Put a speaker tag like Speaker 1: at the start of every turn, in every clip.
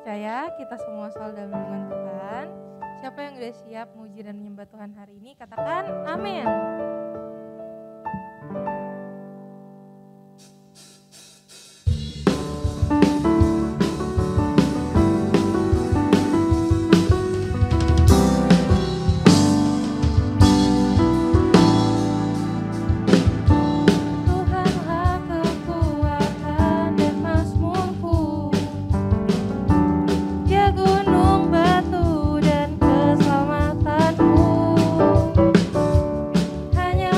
Speaker 1: percaya kita semua selalu dalam lindungan Tuhan. Siapa yang udah siap muji dan menyembah Tuhan hari ini, katakan amin.
Speaker 2: Hanya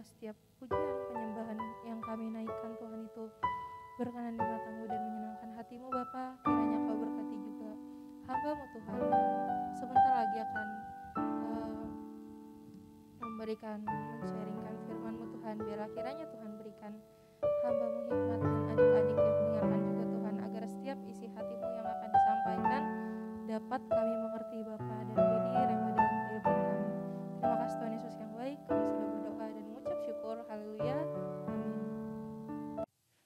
Speaker 1: biarlah setiap pujian penyembahan yang kami naikkan Tuhan itu berkenan di matamu dan menyenangkan hatimu Bapa. Kiranya kau berkati juga hamba-mu Tuhan yang sebentar lagi akan men-sharingkan firman-mu Tuhan. Biarlah kiranya Tuhan berikan hamba-mu hikmat dan adik-adik yang mendengarkan juga Tuhan, agar setiap isi hati-mu yang akan disampaikan dapat kami mengerti Bapa dan menjadi rema dalam kehidupan kami. Terima kasih Tuhan Yesus yang baik, kami sudah berdoa dan mengucap syukur. Haleluya, amin.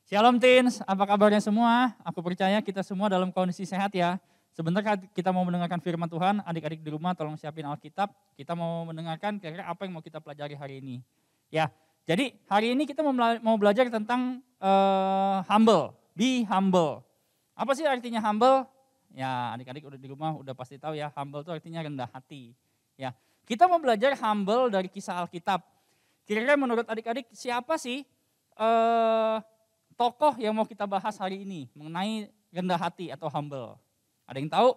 Speaker 2: Shalom teens, apa kabarnya semua? Aku percaya kita semua dalam kondisi sehat ya. Sebentar kita mau mendengarkan firman Tuhan, adik-adik di rumah tolong siapin Alkitab. Kita mau mendengarkan kira-kira apa yang mau kita pelajari hari ini. Ya, jadi hari ini kita mau belajar tentang humble, be humble. Apa sih artinya humble? Ya, adik-adik udah di rumah udah pasti tahu ya, humble itu artinya rendah hati. Ya, kita mau belajar humble dari kisah Alkitab. Kira-kira menurut adik-adik siapa sih tokoh yang mau kita bahas hari ini mengenai rendah hati atau humble? Ada yang tahu?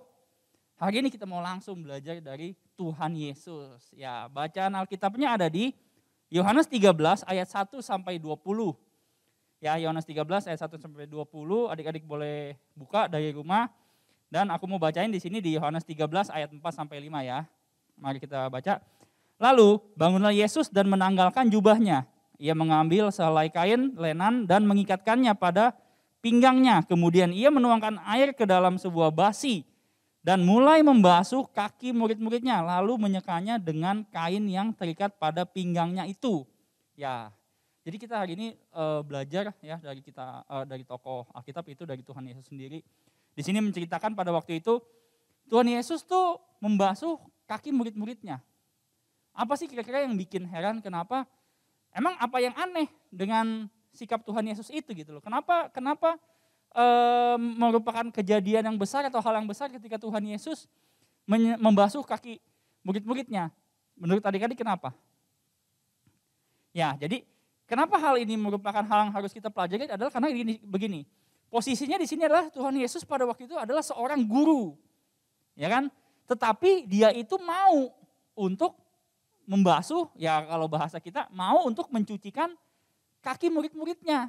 Speaker 2: Hari ini kita mau langsung belajar dari Tuhan Yesus. Ya, bacaan Alkitabnya ada di Yohanes 13 ayat 1 sampai 20. Ya, Yohanes 13 ayat 1 sampai 20. Adik-adik boleh buka dari rumah. Dan aku mau bacain di sini di Yohanes 13 ayat 4 sampai 5 ya. Mari kita baca. Lalu bangunlah Yesus dan menanggalkan jubahnya. Ia mengambil sehelai kain lenan dan mengikatkannya pada pinggangnya. Kemudian ia menuangkan air ke dalam sebuah basi dan mulai membasuh kaki murid-muridnya, lalu menyekanya dengan kain yang terikat pada pinggangnya itu. Ya, jadi kita hari ini belajar ya dari tokoh Alkitab itu dari Tuhan Yesus sendiri. Di sini menceritakan pada waktu itu Tuhan Yesus tuh membasuh kaki murid-muridnya. Apa sih kira-kira yang bikin heran? Kenapa? Emang apa yang aneh dengan sikap Tuhan Yesus itu gitu loh? Kenapa merupakan kejadian yang besar atau hal yang besar ketika Tuhan Yesus membasuh kaki murid-muridnya? Menurut adik-adik kenapa? Ya, jadi kenapa hal ini merupakan hal yang harus kita pelajari adalah karena begini. Posisinya di sini adalah Tuhan Yesus pada waktu itu adalah seorang guru. Ya kan? Tetapi dia itu mau untuk membasuh, ya kalau bahasa kita mau untuk mencucikan kaki murid-muridnya.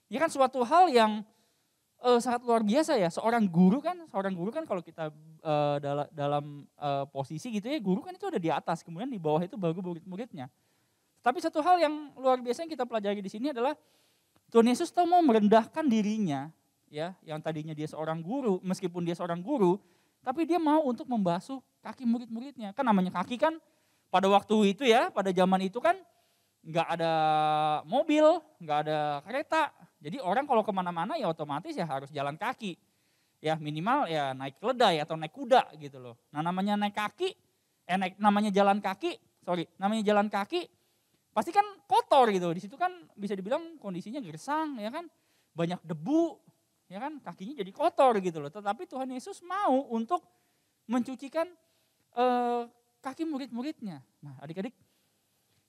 Speaker 2: Ya kan suatu hal yang sangat luar biasa ya. Seorang guru kan kalau kita dalam posisi gitu ya, guru kan itu ada di atas, kemudian di bawah itu baru murid-muridnya. Tapi satu hal yang luar biasa yang kita pelajari di sini adalah Tuhan Yesus tahu mau merendahkan dirinya, ya, yang tadinya dia seorang guru, meskipun dia seorang guru, tapi dia mau untuk membasuh kaki murid-muridnya. Kan namanya kaki kan pada waktu itu ya, pada zaman itu kan nggak ada mobil, nggak ada kereta. Jadi orang kalau kemana-mana ya otomatis ya harus jalan kaki. Ya minimal ya naik keledai atau naik kuda gitu loh. Nah namanya namanya jalan kaki pasti kan kotor gitu. Di situ kan bisa dibilang kondisinya gersang ya kan, banyak debu ya kan, kakinya jadi kotor gitu loh. Tetapi Tuhan Yesus mau untuk mencucikan kaki murid-muridnya. Nah, adik-adik,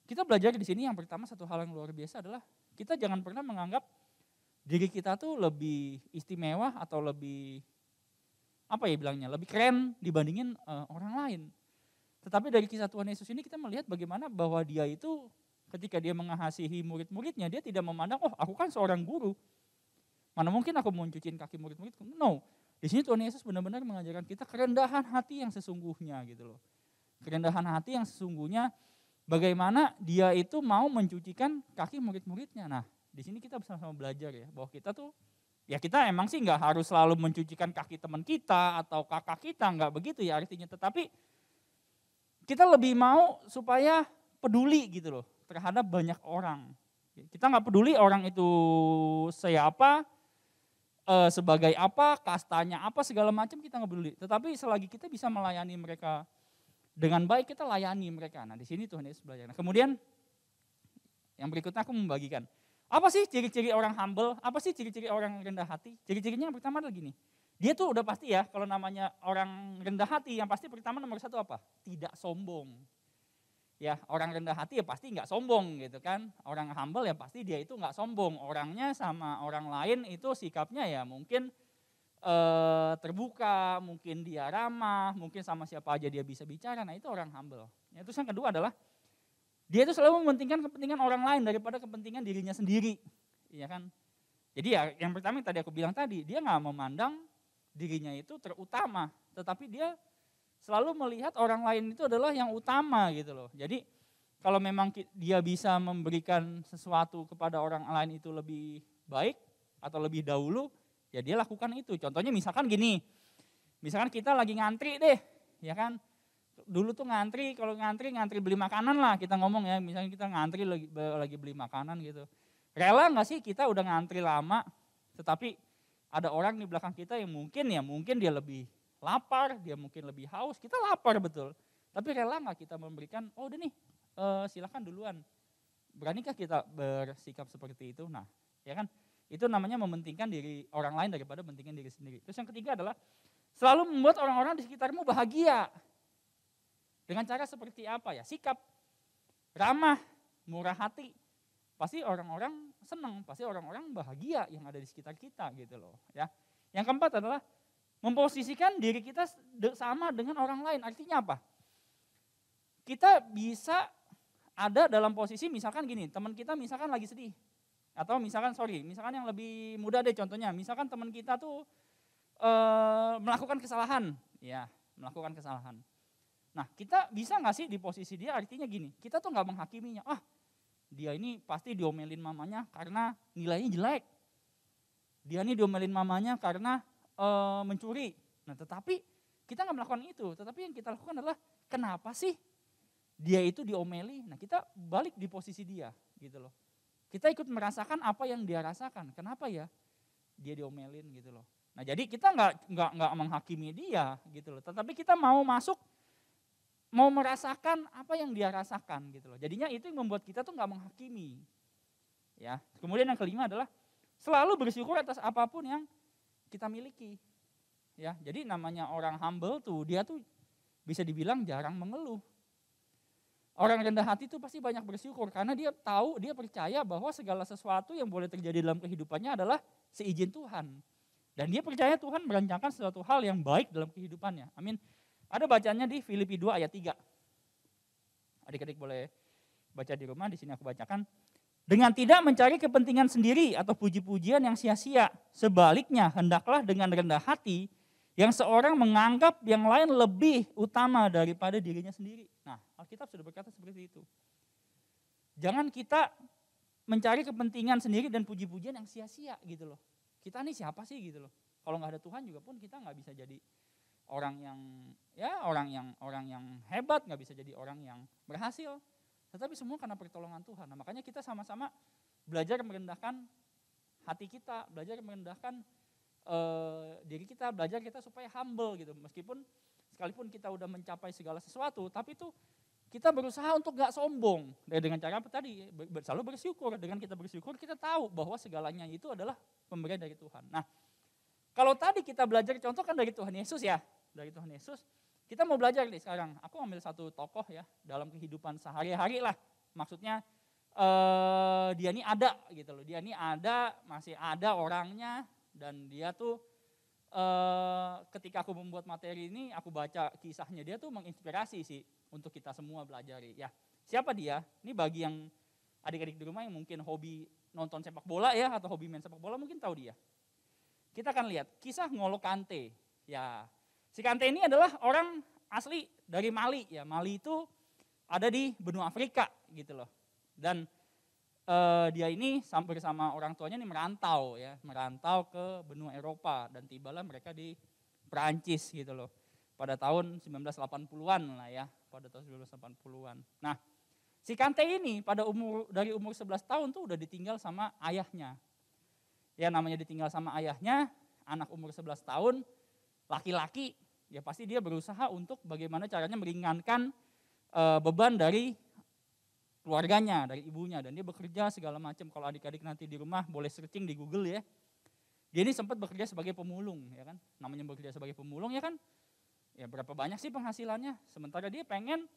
Speaker 2: kita belajar di sini yang pertama satu hal yang luar biasa adalah kita jangan pernah menganggap diri kita tuh lebih istimewa atau lebih lebih keren dibandingin orang lain. Tetapi dari kisah Tuhan Yesus ini kita melihat bagaimana bahwa dia itu ketika dia mengasihi murid-muridnya, dia tidak memandang, oh aku kan seorang guru, mana mungkin aku mau cuciin kaki murid-muridku. No, di sini Tuhan Yesus benar-benar mengajarkan kita kerendahan hati yang sesungguhnya gitu loh. Kerendahan hati yang sesungguhnya bagaimana dia itu mau mencucikan kaki murid-muridnya. Nah, di sini kita bersama-sama belajar ya, bahwa kita tuh, ya kita emang sih nggak harus selalu mencucikan kaki teman kita atau kakak kita, nggak begitu ya artinya. Tetapi kita lebih mau supaya peduli gitu loh terhadap banyak orang. Kita nggak peduli orang itu siapa, sebagai apa, kastanya apa, segala macam kita nggak peduli. Tetapi selagi kita bisa melayani mereka dengan baik, kita layani mereka. Nah di sini Tuhan Yesus belajar. Nah, kemudian yang berikutnya aku membagikan. Apa sih ciri-ciri orang humble? Apa sih ciri-ciri orang rendah hati? Ciri-cirinya yang pertama adalah gini. Dia tuh udah pasti ya kalau namanya orang rendah hati yang pasti pertama nomor satu apa? Tidak sombong. Ya orang rendah hati ya pasti nggak sombong gitu kan. Orang humble ya pasti dia itu nggak sombong. Orangnya sama orang lain itu sikapnya ya mungkin terbuka, mungkin dia ramah, mungkin sama siapa aja dia bisa bicara. Nah itu orang humble. Ya, terus yang kedua adalah Dia itu selalu mementingkan kepentingan orang lain daripada kepentingan dirinya sendiri, ya kan? Jadi ya yang pertama yang tadi aku bilang tadi, dia nggak memandang dirinya itu terutama, tetapi dia selalu melihat orang lain itu adalah yang utama gitu loh. Jadi kalau memang dia bisa memberikan sesuatu kepada orang lain itu lebih baik atau lebih dahulu, ya dia lakukan itu. Contohnya misalkan gini, misalkan kita lagi ngantri deh, ya kan? Dulu tuh ngantri, kalau ngantri beli makanan lah kita ngomong ya, misalnya kita ngantri lagi beli makanan gitu. Rela nggak sih kita udah ngantri lama, tetapi ada orang di belakang kita yang mungkin dia lebih lapar, dia mungkin lebih haus, kita lapar betul. Tapi rela nggak kita memberikan, oh udah nih silakan duluan. Beranikah kita bersikap seperti itu? Nah ya kan, itu namanya mementingkan diri orang lain daripada mementingkan diri sendiri. Terus yang ketiga adalah selalu membuat orang-orang di sekitarmu bahagia. Dengan cara seperti apa ya? Sikap ramah, murah hati. Pasti orang-orang senang, pasti orang-orang bahagia yang ada di sekitar kita gitu loh. Ya. Yang keempat adalah memposisikan diri kita sama dengan orang lain. Artinya apa? Kita bisa ada dalam posisi misalkan gini, teman kita misalkan lagi sedih. Atau misalkan yang lebih mudah deh contohnya. Misalkan teman kita tuh melakukan kesalahan. Ya, melakukan kesalahan. Nah kita bisa gak sih di posisi dia, artinya gini, kita tuh gak menghakiminya, dia ini pasti diomelin mamanya karena nilainya jelek. Dia ini diomelin mamanya karena mencuri. Nah tetapi kita gak melakukan itu, tetapi yang kita lakukan adalah kenapa sih dia itu diomeli. Nah kita balik di posisi dia gitu loh. Kita ikut merasakan apa yang dia rasakan, kenapa ya dia diomelin gitu loh. Nah jadi kita nggak menghakimi dia gitu loh, tetapi kita mau merasakan apa yang dia rasakan gitu loh. Jadinya itu yang membuat kita tuh nggak menghakimi. Ya. Kemudian yang kelima adalah selalu bersyukur atas apapun yang kita miliki. Ya. Jadi namanya orang humble tuh dia tuh bisa dibilang jarang mengeluh. Orang rendah hati tuh pasti banyak bersyukur karena dia tahu, dia percaya bahwa segala sesuatu yang boleh terjadi dalam kehidupannya adalah seizin Tuhan. Dan dia percaya Tuhan merencanakan sesuatu hal yang baik dalam kehidupannya. Amin. Ada bacanya di Filipi 2 ayat 3. Adik-adik boleh baca di rumah, di sini aku bacakan. Dengan tidak mencari kepentingan sendiri atau puji-pujian yang sia-sia. Sebaliknya, hendaklah dengan rendah hati yang seorang menganggap yang lain lebih utama daripada dirinya sendiri. Nah, Alkitab sudah berkata seperti itu. Jangan kita mencari kepentingan sendiri dan puji-pujian yang sia-sia gitu loh. Kita nih siapa sih gitu loh. Kalau nggak ada Tuhan juga pun kita nggak bisa jadi orang yang hebat, nggak bisa jadi orang yang berhasil. Tetapi semua karena pertolongan Tuhan. Nah, makanya kita sama-sama belajar merendahkan hati kita, belajar merendahkan diri kita, belajar kita supaya humble gitu. Meskipun sekalipun kita udah mencapai segala sesuatu, tapi itu kita berusaha untuk gak sombong. Dengan cara apa tadi? Selalu bersyukur. Dengan kita bersyukur kita tahu bahwa segalanya itu adalah pemberian dari Tuhan. Nah, kalau tadi kita belajar contoh kan dari Tuhan Yesus ya. Dari Tuhan Yesus, kita mau belajar nih sekarang. Aku ambil satu tokoh ya dalam kehidupan sehari-hari lah. Maksudnya dia ini ada gitu loh. Dia ini ada, masih ada orangnya dan dia tuh ketika aku membuat materi ini, aku baca kisahnya dia tuh menginspirasi sih untuk kita semua belajari. Ya, siapa dia? Ini bagi yang adik-adik di rumah yang mungkin hobi nonton sepak bola ya atau hobi main sepak bola mungkin tahu dia. Kita akan lihat kisah N'Golo Kante. Ya. Si Kante ini adalah orang asli dari Mali ya. Mali itu ada di benua Afrika gitu loh. Dan dia ini bersama orang tuanya ini merantau ke benua Eropa dan tibalah mereka di Perancis gitu loh. Pada tahun 1980-an lah ya, pada tahun 1980-an. Nah, si Kante ini dari umur 11 tahun tuh udah ditinggal sama ayahnya. Ya namanya ditinggal sama ayahnya, anak umur 11 tahun, laki-laki, ya pasti dia berusaha untuk bagaimana caranya meringankan beban dari keluarganya, dari ibunya. Dan dia bekerja segala macam. Kalau adik-adik nanti di rumah boleh searching di Google ya. Dia ini sempat bekerja sebagai pemulung, ya kan? Namanya bekerja sebagai pemulung ya kan? Ya berapa banyak sih penghasilannya? Sementara dia pengen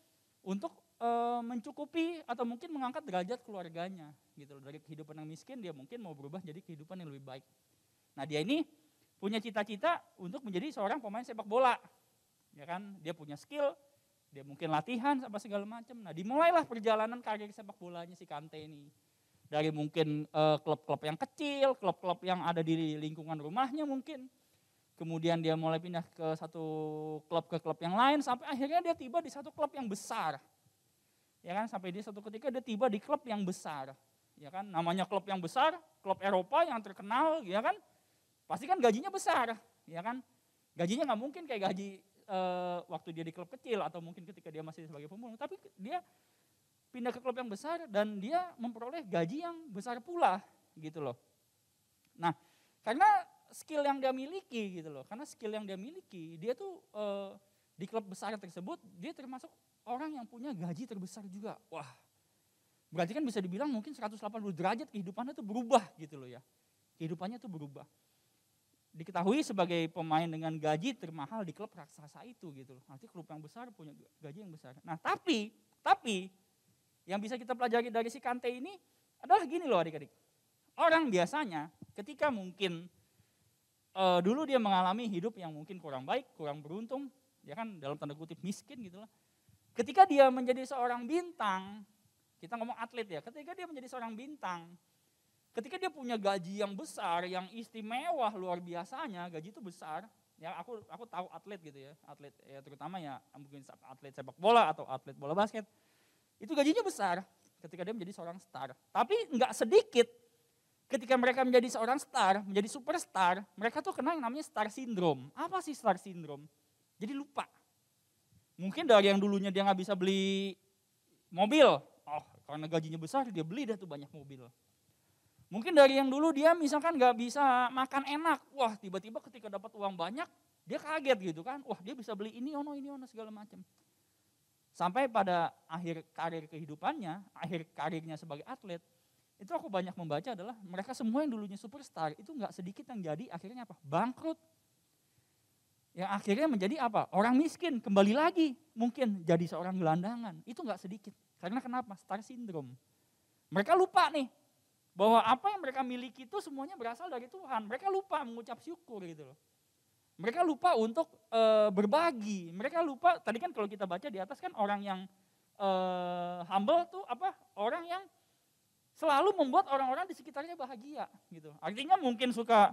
Speaker 2: untuk mencukupi atau mungkin mengangkat derajat keluarganya gitu. Dari kehidupan yang miskin dia mungkin mau berubah jadi kehidupan yang lebih baik. Nah dia ini punya cita-cita untuk menjadi seorang pemain sepak bola, ya kan? Dia punya skill, Dia mungkin latihan apa segala macam. Nah, dimulailah perjalanan karir sepak bolanya si Kante ini. Dari mungkin klub-klub yang kecil, klub-klub yang ada di lingkungan rumahnya mungkin. Kemudian dia mulai pindah ke klub yang lain sampai akhirnya dia tiba di satu klub yang besar. Ya kan, sampai dia satu ketika dia tiba di klub yang besar. Ya kan, namanya klub yang besar, klub Eropa yang terkenal, ya kan? Pasti kan gajinya besar, ya kan? Gajinya nggak mungkin kayak gaji waktu dia di klub kecil atau mungkin ketika dia masih sebagai pemulung, tapi dia pindah ke klub yang besar dan dia memperoleh gaji yang besar pula gitu loh. Nah, karena skill yang dia miliki gitu loh, dia tuh di klub besar tersebut dia termasuk orang yang punya gaji terbesar juga. Wah, berarti kan bisa dibilang mungkin 180 derajat kehidupannya tuh berubah gitu loh ya. Kehidupannya tuh berubah. Diketahui sebagai pemain dengan gaji termahal di klub raksasa itu gitu loh. Nanti klub yang besar punya gaji yang besar. Nah, tapi yang bisa kita pelajari dari si Kante ini adalah gini loh adik-adik. Orang biasanya ketika mungkin dulu dia mengalami hidup yang mungkin kurang baik, kurang beruntung, ya kan, dalam tanda kutip miskin gitu lah. Ketika dia menjadi seorang bintang, kita ngomong atlet ya, ketika dia menjadi seorang bintang, ketika dia punya gaji yang besar, yang istimewa luar biasanya, gaji itu besar. Ya aku tahu atlet gitu ya, atlet ya terutama ya mungkin atlet sepak bola atau atlet bola basket. Itu gajinya besar ketika dia menjadi seorang star. Tapi enggak sedikit ketika mereka menjadi seorang star, menjadi superstar, mereka tuh kena yang namanya star syndrome. Apa sih star syndrome? Jadi lupa. Mungkin dari yang dulunya dia nggak bisa beli mobil, karena gajinya besar dia beli dah tuh banyak mobil. Mungkin dari yang dulu dia misalkan gak bisa makan enak, wah tiba-tiba ketika dapat uang banyak, dia kaget gitu kan, wah dia bisa beli ini ono segala macam. Sampai pada akhir karir kehidupannya, akhir karirnya sebagai atlet, itu aku banyak membaca adalah mereka semua yang dulunya superstar, itu gak sedikit yang jadi akhirnya apa? Bangkrut. Yang akhirnya menjadi apa? Orang miskin, kembali lagi mungkin jadi seorang gelandangan, itu gak sedikit. Karena kenapa? Star syndrome. Mereka lupa nih, bahwa apa yang mereka miliki itu semuanya berasal dari Tuhan. Mereka lupa mengucap syukur gitu loh. Mereka lupa untuk berbagi. Mereka lupa, tadi kan kalau kita baca di atas kan orang yang humble tuh apa? Orang yang selalu membuat orang-orang di sekitarnya bahagia gitu. Artinya mungkin suka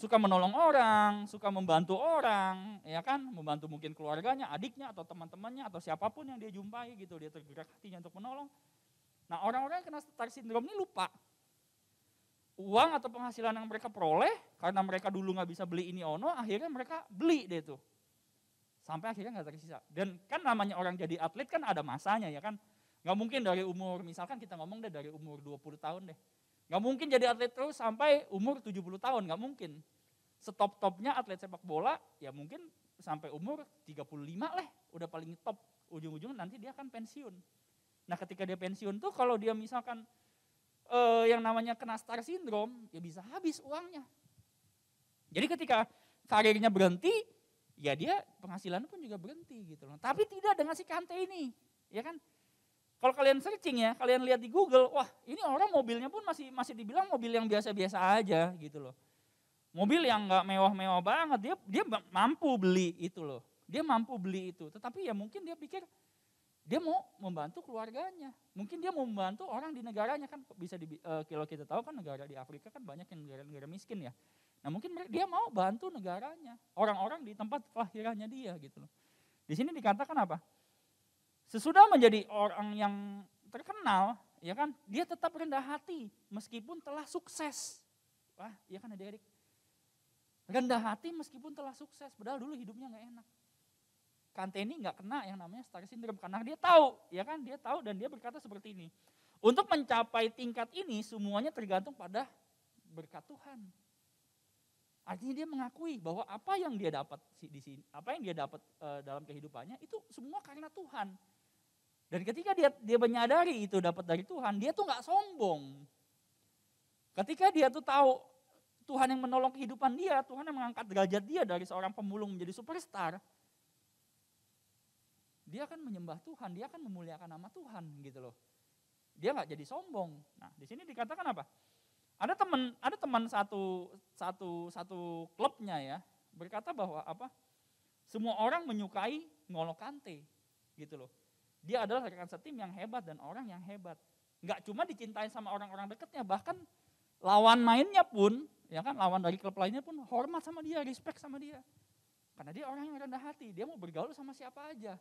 Speaker 2: menolong orang, suka membantu orang, ya kan? Membantu mungkin keluarganya, adiknya atau teman-temannya atau siapapun yang dia jumpai gitu. Dia tergerak hatinya untuk menolong. Nah, orang-orang yang kena star syndrome ini lupa uang atau penghasilan yang mereka peroleh karena mereka dulu nggak bisa beli ini akhirnya mereka beli deh tuh sampai akhirnya nggak tersisa. Dan kan namanya orang jadi atlet kan ada masanya ya kan, nggak mungkin dari umur misalkan kita ngomong deh dari umur 20 tahun deh, nggak mungkin jadi atlet terus sampai umur 70 tahun, nggak mungkin. Stop-topnya atlet sepak bola ya mungkin sampai umur 35 lah, udah paling top, ujung-ujung nanti dia akan pensiun. Nah ketika dia pensiun tuh kalau dia misalkan yang namanya kena star syndrome, ya bisa habis uangnya. Jadi ketika karirnya berhenti, ya dia penghasilannya pun juga berhenti gitu loh. Tapi tidak dengan si Kante ini, ya kan? Kalau kalian searching ya, kalian lihat di Google, wah ini orang mobilnya pun masih dibilang mobil yang biasa-biasa aja gitu loh. Mobil yang nggak mewah-mewah banget, dia mampu beli itu loh. Dia mampu beli itu, tetapi ya mungkin dia pikir dia mau membantu keluarganya, mungkin dia mau membantu orang di negaranya kan bisa kalau kita tahu kan negara di Afrika kan banyak yang negara-negara miskin ya. Nah mungkin dia mau bantu negaranya, orang-orang di tempat kelahirannya dia gitu loh. Di sini dikatakan apa? Sesudah menjadi orang yang terkenal, ya kan, dia tetap rendah hati meskipun telah sukses. Wah, ya kan adik-adik. Rendah hati meskipun telah sukses, padahal dulu hidupnya nggak enak. Kante ini nggak kena yang namanya star syndrome karena dia tahu, ya kan, dia tahu dan dia berkata seperti ini. Untuk mencapai tingkat ini semuanya tergantung pada berkat Tuhan. Artinya dia mengakui bahwa apa yang dia dapat di sini, apa yang dia dapat dalam kehidupannya itu semua karena Tuhan. Dan ketika dia menyadari itu dapat dari Tuhan, dia tuh nggak sombong. Ketika dia tuh tahu Tuhan yang menolong kehidupan dia, Tuhan yang mengangkat derajat dia dari seorang pemulung menjadi superstar, dia akan menyembah Tuhan, dia akan memuliakan nama Tuhan gitu loh. Dia nggak jadi sombong. Nah di sini dikatakan apa? Ada teman satu klubnya ya berkata bahwa apa? Semua orang menyukai N'Golo Kante. gitu loh. Dia adalah rekan setim yang hebat dan orang yang hebat. Nggak cuma dicintai sama orang-orang dekatnya, bahkan lawan mainnya pun, ya kan, lawan dari klub lainnya pun hormat sama dia, respect sama dia. Karena dia orang yang rendah hati, dia mau bergaul sama siapa aja.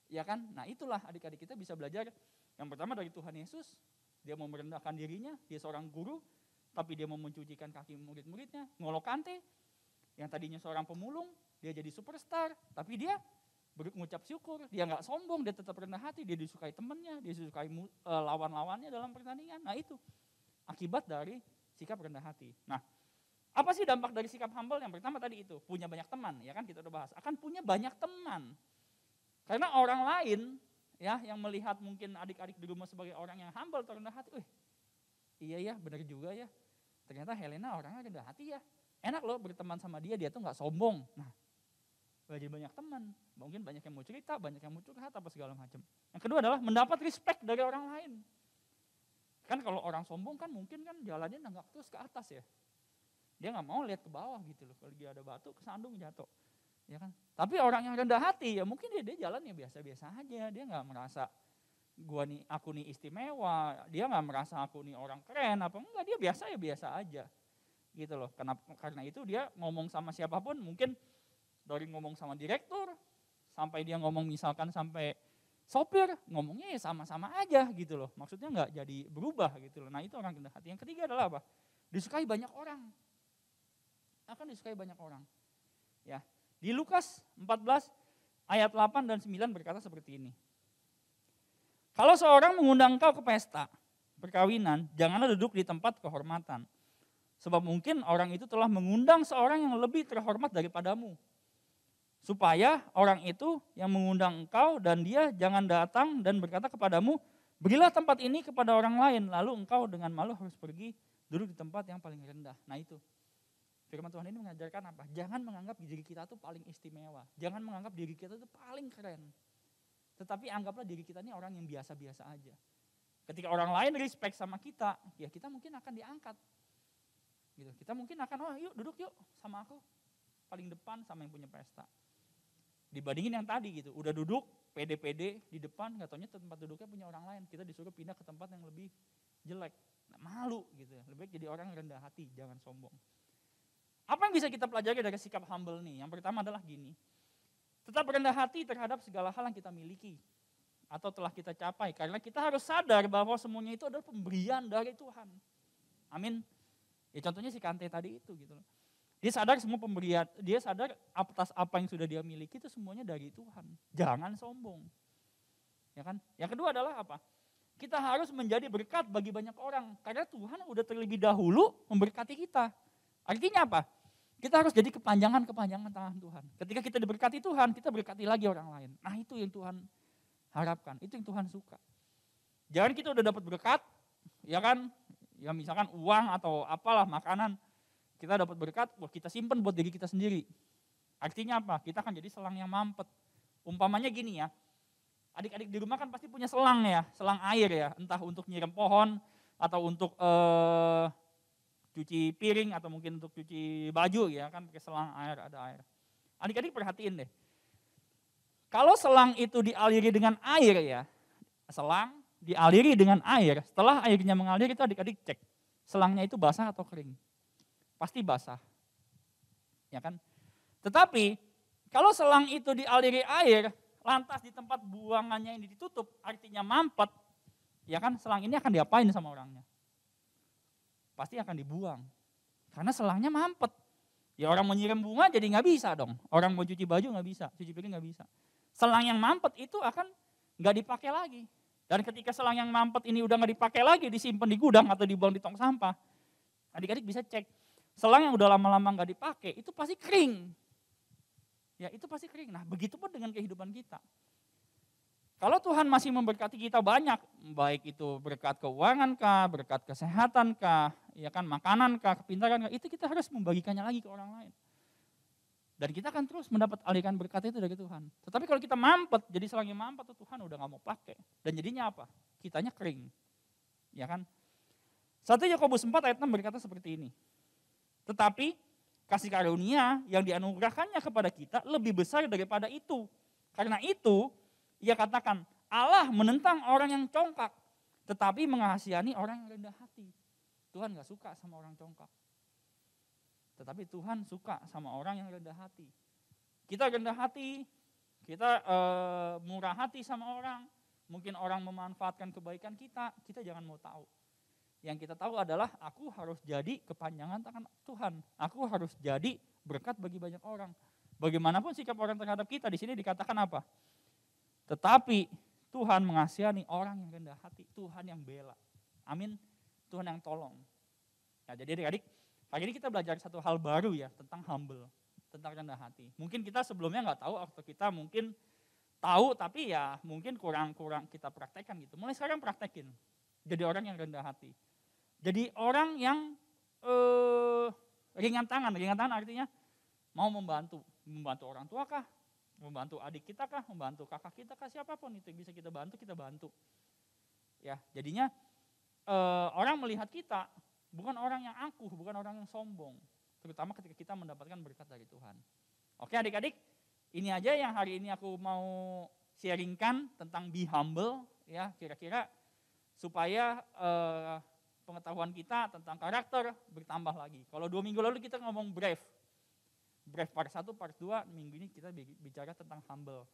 Speaker 2: Ya kan? Nah itulah adik-adik kita bisa belajar. Yang pertama dari Tuhan Yesus, dia mau merendahkan dirinya, dia seorang guru, tapi dia mau mencucikan kaki murid-muridnya. N'Golo Kante, yang tadinya seorang pemulung, dia jadi superstar, tapi dia mengucap syukur, dia nggak sombong, dia tetap rendah hati, dia disukai temannya, dia disukai lawan-lawannya dalam pertandingan. Nah itu akibat dari sikap rendah hati. Nah, apa sih dampak dari sikap humble? Yang pertama tadi itu, punya banyak teman, ya kan kita udah bahas. Akan punya banyak teman. Karena orang lain ya yang melihat mungkin adik-adik di rumah sebagai orang yang humble atau rendah hati, iya ya, benar juga ya. Ternyata Helena orangnya rendah hati ya. Enak loh berteman sama dia tuh nggak sombong. Nah, jadi banyak teman, mungkin banyak yang mau cerita, banyak yang mau curhat, apa segala macam. Yang kedua adalah mendapat respect dari orang lain. Kan kalau orang sombong kan mungkin kan jalannya nanggak terus ke atas ya. Dia nggak mau lihat ke bawah gitu loh, kalau dia ada batu kesandung jatuh. Ya kan? Tapi orang yang rendah hati ya mungkin dia jalannya biasa-biasa aja, dia nggak merasa aku nih istimewa, dia nggak merasa aku nih orang keren apa enggak, dia biasa aja. Gitu loh. Karena itu dia ngomong sama siapapun mungkin dari ngomong sama direktur, sampai dia ngomong misalkan sampai sopir, ngomongnya ya sama-sama aja gitu loh. Maksudnya nggak jadi berubah gitu loh. Nah itu orang rendah hati. Yang ketiga adalah apa? Disukai banyak orang. Akan disukai banyak orang. Ya, di Lukas 14 ayat 8 dan 9 berkata seperti ini. Kalau seorang mengundang engkau ke pesta perkawinan, janganlah duduk di tempat kehormatan. Sebab mungkin orang itu telah mengundang seorang yang lebih terhormat daripadamu. Supaya orang itu yang mengundang engkau dan dia jangan datang dan berkata kepadamu, berilah tempat ini kepada orang lain, lalu engkau dengan malu harus pergi duduk di tempat yang paling rendah. Nah itu, firman Tuhan ini mengajarkan apa? Jangan menganggap diri kita itu paling istimewa, jangan menganggap diri kita itu paling keren. Tetapi anggaplah diri kita ini orang yang biasa-biasa aja. Ketika orang lain respect sama kita, ya kita mungkin akan diangkat. Gitu. Kita mungkin akan, yuk duduk yuk sama aku, paling depan sama yang punya pesta. Dibandingin yang tadi gitu, udah duduk pede-pede di depan, gak taunya tempat duduknya punya orang lain, kita disuruh pindah ke tempat yang lebih jelek. Nah, malu gitu ya, lebih baik jadi orang yang rendah hati, jangan sombong. Apa yang bisa kita pelajari dari sikap humble nih? Yang pertama adalah gini, tetap rendah hati terhadap segala hal yang kita miliki atau telah kita capai, karena kita harus sadar bahwa semuanya itu adalah pemberian dari Tuhan. Amin. Ya contohnya si Kante tadi itu gitu loh. Dia sadar semua pemberian, dia sadar atas apa yang sudah dia miliki itu semuanya dari Tuhan. Jangan sombong. Ya kan? Yang kedua adalah apa? Kita harus menjadi berkat bagi banyak orang. Karena Tuhan udah terlebih dahulu memberkati kita. Artinya apa? Kita harus jadi kepanjangan tangan Tuhan. Ketika kita diberkati Tuhan, kita berkati lagi orang lain. Nah itu yang Tuhan harapkan, itu yang Tuhan suka. Jangan kita udah dapat berkat, ya kan? Ya misalkan uang atau apalah makanan, kita dapat berkat, kita simpen buat diri kita sendiri. Artinya apa? Kita akan jadi selang yang mampet. Umpamanya gini ya, adik-adik di rumah kan pasti punya selang ya, selang air ya, entah untuk nyiram pohon, atau untuk cuci piring, atau mungkin untuk cuci baju ya kan, pakai selang air, ada air. Adik-adik perhatiin deh, kalau selang itu dialiri dengan air ya, selang dialiri dengan air, setelah airnya mengalir itu adik-adik cek, selangnya itu basah atau kering. Pasti basah, ya kan? Tetapi kalau selang itu dialiri air, lantas di tempat buangannya ini ditutup, artinya mampet, ya kan? Selang ini akan diapain sama orangnya? Pasti akan dibuang, karena selangnya mampet. Ya orang mau nyiram bunga jadi nggak bisa dong, orang mau cuci baju nggak bisa, cuci piring nggak bisa. Selang yang mampet itu akan nggak dipakai lagi. Dan ketika selang yang mampet ini udah nggak dipakai lagi, disimpan di gudang atau dibuang di tong sampah, adik-adik bisa cek. Selang yang udah lama-lama nggak dipakai, itu pasti kering. Ya itu pasti kering. Nah begitu pun dengan kehidupan kita. Kalau Tuhan masih memberkati kita banyak, baik itu berkat keuangan kah, berkat kesehatan kah, ya kan makanan kah, kepintaran kah, itu kita harus membagikannya lagi ke orang lain. Dan kita akan terus mendapat aliran berkat itu dari Tuhan. Tetapi kalau kita mampet, jadi selangnya mampet, Tuhan udah gak mau pakai. Dan jadinya apa? Kitanya kering. Ya kan? 1 Yakobus 4 ayat 6 berkata seperti ini. Tetapi kasih karunia yang dianugerahkannya kepada kita lebih besar daripada itu. Karena itu ia katakan, Allah menentang orang yang congkak, tetapi mengasihani orang yang rendah hati. Tuhan gak suka sama orang congkak. Tetapi Tuhan suka sama orang yang rendah hati. Kita rendah hati, kita murah hati sama orang. Mungkin orang memanfaatkan kebaikan kita jangan mau tahu. Yang kita tahu adalah aku harus jadi kepanjangan tangan Tuhan. Aku harus jadi berkat bagi banyak orang. Bagaimanapun sikap orang terhadap kita, di sini dikatakan apa? Tetapi Tuhan mengasihani orang yang rendah hati, Tuhan yang bela. Amin. Tuhan yang tolong. Nah, jadi adik-adik, hari ini kita belajar satu hal baru ya tentang humble, tentang rendah hati. Mungkin kita sebelumnya nggak tahu atau kita mungkin tahu tapi ya mungkin kurang kita praktekkan gitu. Mulai sekarang praktekin. Jadi orang yang rendah hati. Jadi orang yang ringan tangan. Ringan tangan artinya mau membantu orang tua kah? Membantu adik kita kah? Membantu kakak kita kah? Siapapun itu yang bisa kita bantu. Ya, jadinya orang melihat kita bukan orang yang angkuh, bukan orang yang sombong. Terutama ketika kita mendapatkan berkat dari Tuhan. Oke adik-adik, ini aja yang hari ini aku mau sharingkan tentang be humble. Ya, kira-kira supaya pengetahuan kita tentang karakter bertambah lagi. Kalau 2 minggu lalu kita ngomong brave part 1, part 2, minggu ini kita bicara tentang humble.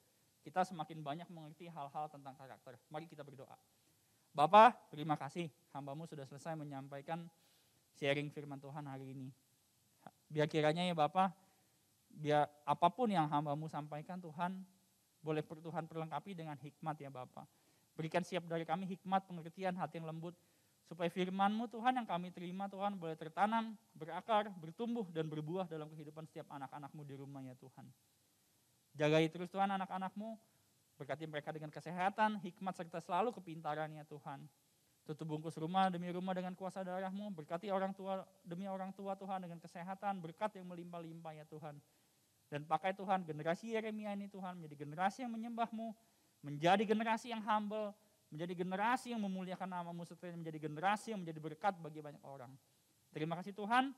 Speaker 2: Kita semakin banyak mengerti hal-hal tentang karakter. Mari kita berdoa. Bapa, terima kasih hamba-Mu sudah selesai menyampaikan sharing firman Tuhan hari ini. Biar kiranya ya Bapa, biar apapun yang hamba-Mu sampaikan Tuhan, boleh Tuhan perlengkapi dengan hikmat ya Bapa. Berikan siap dari kami hikmat, pengertian, hati yang lembut, supaya firman-Mu Tuhan yang kami terima Tuhan boleh tertanam, berakar, bertumbuh dan berbuah dalam kehidupan setiap anak-anak-Mu di rumah ya Tuhan. Jagai terus Tuhan anak-anak-Mu, berkati mereka dengan kesehatan, hikmat serta selalu kepintaran ya Tuhan. Tutup bungkus rumah demi rumah dengan kuasa darah-Mu, berkati orang tua demi orang tua Tuhan dengan kesehatan, berkat yang melimpah-limpah ya Tuhan. Dan pakai Tuhan generasi Yeremia ini Tuhan menjadi generasi yang menyembah-Mu, menjadi generasi yang humble, menjadi generasi yang memuliakan nama-Mu, serta menjadi generasi yang menjadi berkat bagi banyak orang. Terima kasih Tuhan,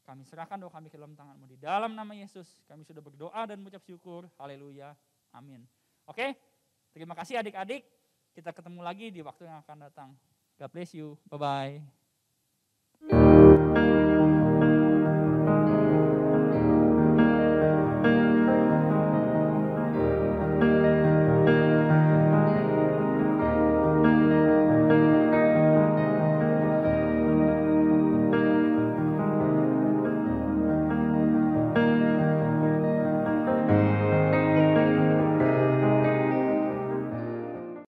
Speaker 2: kami serahkan doa kami ke dalam tangan-Mu. Di dalam nama Yesus kami sudah berdoa dan mengucap syukur. Haleluya. Amin. Oke, terima kasih adik-adik. Kita ketemu lagi di waktu yang akan datang. God bless you. Bye-bye.